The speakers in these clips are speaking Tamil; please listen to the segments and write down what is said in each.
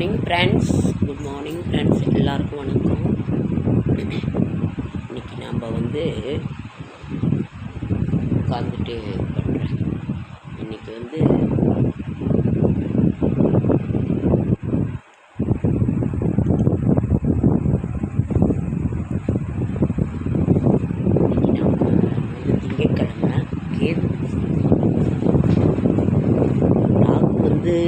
Morning friends, good morning friends, எல்லாருக்கும் வணக்கம். இன்றைக்கி நம்ம உட்காந்துட்டு பண்ணுறேன். இன்றைக்கி திங்கட்கிழமை கேது ராகு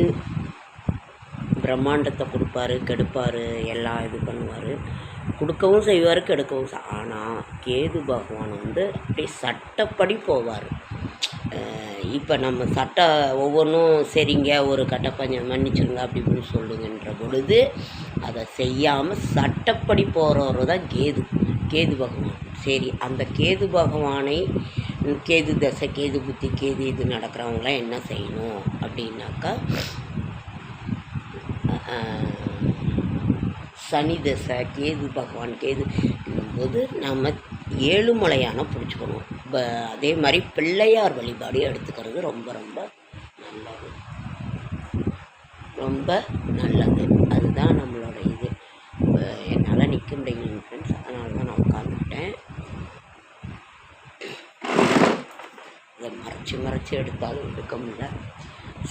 பிரம்மாண்டத்தை கொடுப்பாரு, கெடுப்பார், எல்லாம் இது பண்ணுவார். கொடுக்கவும் செய்வார், கெடுக்கவும். ஆனால் கேது பகவான் அப்படியே சட்டப்படி போவார். இப்போ நம்ம ஒவ்வொன்றும் சரிங்க, ஒரு கட்டப்பஞ்சம் மன்னிச்சுருங்க அப்படி இப்படின்னு சொல்லுங்கன்ற பொழுது அதை செய்யாமல் சட்டப்படி போகிறவர் தான் கேது பகவான். சரி, அந்த கேது பகவானை கேது தசை, கேது புத்தி, கேது இது நடக்கிறவங்களாம் என்ன செய்யணும் அப்படின்னாக்கா, சனி தசை, கேது பகவான், கேது போது நம்ம ஏழுமலையான பிடிச்சிக்கணும். அதே மாதிரி பிள்ளையார் வழிபாடு எடுத்துக்கிறது ரொம்ப ரொம்ப நல்லது, ரொம்ப நல்லது. அதுதான் நம்மளோட இது. என்னால் நிற்க முடியல ஃப்ரெண்ட்ஸ், அதனால தான் நான் உட்காந்துட்டேன். இதை மறைச்சி எடுத்தாலும் எடுக்க முடியல.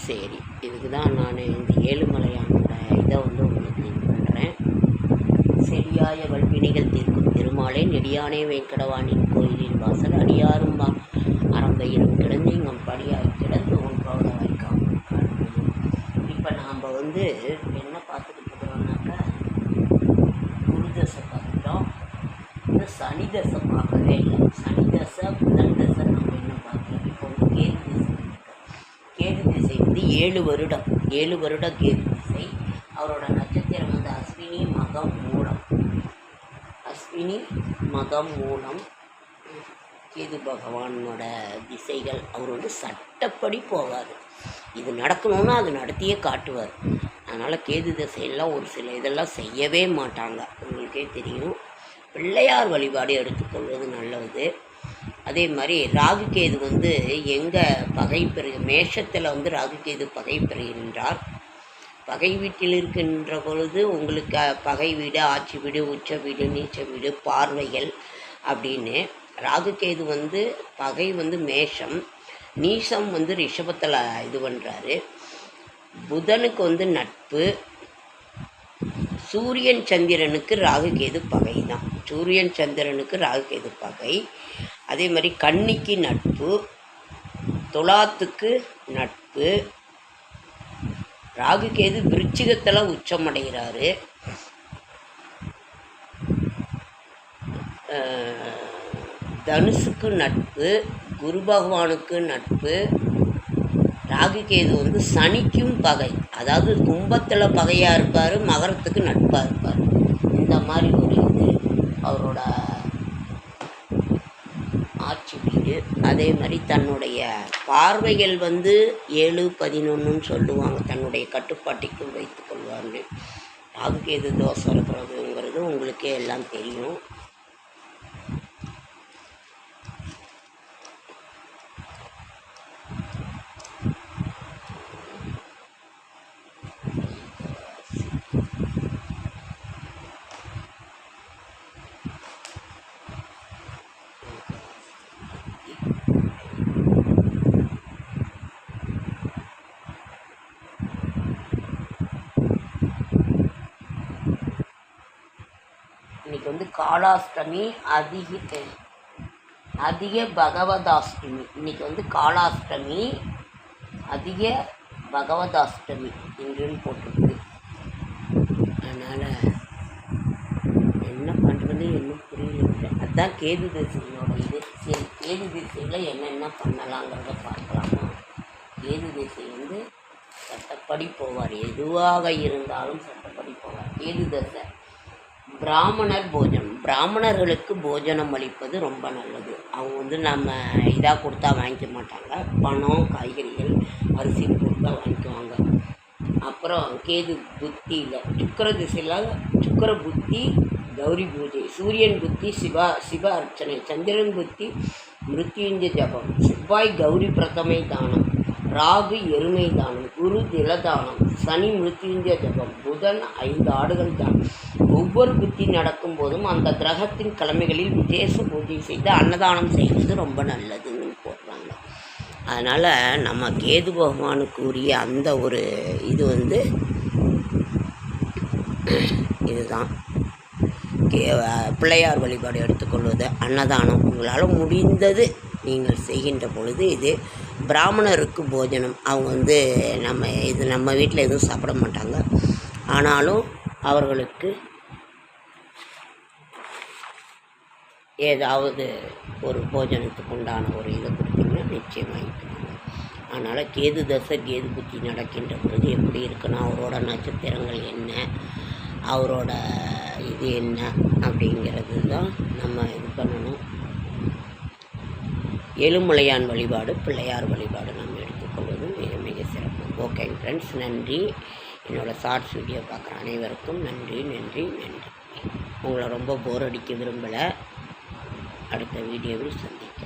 சரி, இதுக்கு தான் நான் இந்த ஏழுமலையானோட இதை உங்களுக்கு இது பண்ணுறேன். செடியாய வல்வினிகள் தீர்க்கும் திருமாலே நெடியானே வேங்கடவானின் கோயிலின் வாசல் அடியாரும் அரம்பையிலும் கிடந்து இங்கம் படியாய் கிடந்து ஒன்றோட வைக்காமல். இப்போ நாம் என்ன பார்த்துக்கிட்டு இருக்கிறோம்னாக்கா, குரு தசை பார்த்துட்டோம். இந்த சனி தசை பார்க்கவே இல்லை. சனி தசை, புதன் தசை நம்ம என்ன பார்க்கலாம். இப்போ கேது திசை 7 வருடம் கேது திசை. அவரோட நட்சத்திரம் அஸ்வினி மகம் மூலம் கேது பகவானோட திசைகள். அவர் சட்டப்படி போவார். இது நடக்கணும்னா அது நடத்தியே காட்டுவார். அதனால் கேது திசையெல்லாம் ஒரு சில இதெல்லாம் செய்யவே மாட்டாங்க. உங்களுக்கே தெரியும். பிள்ளையார் வழிபாடு எடுத்துக்கொள்வது நல்லது. அதே மாதிரி ராகு கேது எங்கே பகை மேஷத்தில் ராகு கேது பகை பெறுகின்றார். பகை வீட்டில் இருக்கின்ற பொழுது உங்களுக்கு பகை வீடு, ஆட்சி வீடு, உச்ச வீடு, நீச்ச வீடு, பார்வைகள் அப்படின்னு. ராகு கேது பகை மேஷம், நீசம் ரிஷபத்தில் இது பண்ணுறாரு. புதனுக்கு நட்பு. சூரியன் சந்திரனுக்கு ராகு கேது பகை தான். சூரியன் சந்திரனுக்கு ராகு கேது பகை. அதே மாதிரி கன்னிக்கு நட்பு, துலாத்துக்கு நட்பு. ராகு கேது விருச்சிகத்தில் உச்சமடைகிறாரு. தனுசுக்கு நட்பு, குரு பகவானுக்கு நட்பு. ராகு கேது சனிக்கும் பகை. அதாவது கும்பத்தில் பகையாக இருப்பார், மகரத்துக்கு நட்பாக இருப்பார். இந்த மாதிரி ஒரு இது அவரோட ஆட்சி வீடு. அதே மாதிரி தன்னுடைய பார்வைகள் 7, 11 சொல்லுவாங்க. தன்னுடைய கட்டுப்பாட்டிற்குள் வைத்து கொள்வார்னு. ராகு கேது தோஷம் இருக்கிறதுங்கிறது உங்களுக்கே எல்லாம் தெரியும். இன்றைக்கி காலாஷ்டமி, அதிக பகவதாஷ்டமி. இன்றைக்கி காலாஷ்டமி, அதிக பகவதாஷ்டமி இன்றுன்னு போட்டிருக்கு. அதனால் என்ன பண்ணுறது இன்னும் புரியல. அதுதான் கேது திசையோட இது. சரி, கேது திசையில் என்னென்ன பண்ணலாங்கிறத பார்க்கலாமா. கேது திசை சட்டப்படி போவார். எதுவாக இருந்தாலும் சட்டப்படி போவார். கேது தசை பிராமணர் போஜனம். பிராமணர்களுக்கு போஜனம் அளிப்பது ரொம்ப நல்லது. அவங்க நம்ம இதாக கொடுத்தா வாங்கிக்க மாட்டாங்க. பணம், காய்கறிகள், அரிசி கொடுத்தா வாங்கிக்குவாங்க. அப்புறம் கேது புத்தியில் சுக்கர திசையில் சுக்கர புத்தி கௌரி பூஜை. சூரியன் புத்தி சிவ அர்ச்சனை. சந்திரன் புத்தி மிருத்யுஞ்ச ஜபம். செவ்வாய் கௌரி பிரதமை தானம். ராகு எருமை தானம், குரு திலதானம், சனி மிருத்யுஞ்சய ஜபம், புதன் 5 ஆடுகள் தானம். ஒவ்வொரு புத்தி நடக்கும் போதும் அந்த கிரகத்தின் கிழமைகளில் விசேஷ பூஜை செய்து அன்னதானம் செய்வது ரொம்ப நல்லதுன்னு போடுறாங்க. அதனால் நம்ம கேது பகவானுக்கு உரிய அந்த ஒரு இது இதுதான் பிள்ளையார் வழிபாடு எடுத்துக்கொள்வது, அன்னதானம் உங்களால் முடிந்தது நீங்கள் செய்கின்ற பொழுது. இது பிராமணருக்கு போஜனம். அவங்க நம்ம வீட்டில் எதுவும் சாப்பிட மாட்டாங்க. ஆனாலும் அவர்களுக்கு ஏதாவது ஒரு போஜனத்துக்கு உண்டான ஒரு இதை கொடுத்தீங்கன்னா நிச்சயமாகிக்கிறாங்க. அதனால் கேது தசை கேது புத்தி நடக்கின்ற பொழுது எப்படி இருக்குன்னா, அவரோட நட்சத்திரங்கள் என்ன, அவரோட இது என்ன அப்படிங்கிறது தான் நம்ம இது பண்ணணும். ஏழுமலையான் வழிபாடு, பிள்ளையார் வழிபாடு நம்ம எடுத்துக்கொள்வது மிக மிக சிறப்பு. ஓகே ஃப்ரெண்ட்ஸ், நன்றி. என்னோடய ஷார்ட்ஸ் வீடியோ பார்க்குற அனைவருக்கும் நன்றி நன்றி நன்றி. உங்களை ரொம்ப போர் அடிக்க விரும்பலை. அடுத்த வீடியோவில் சந்திப்போம்.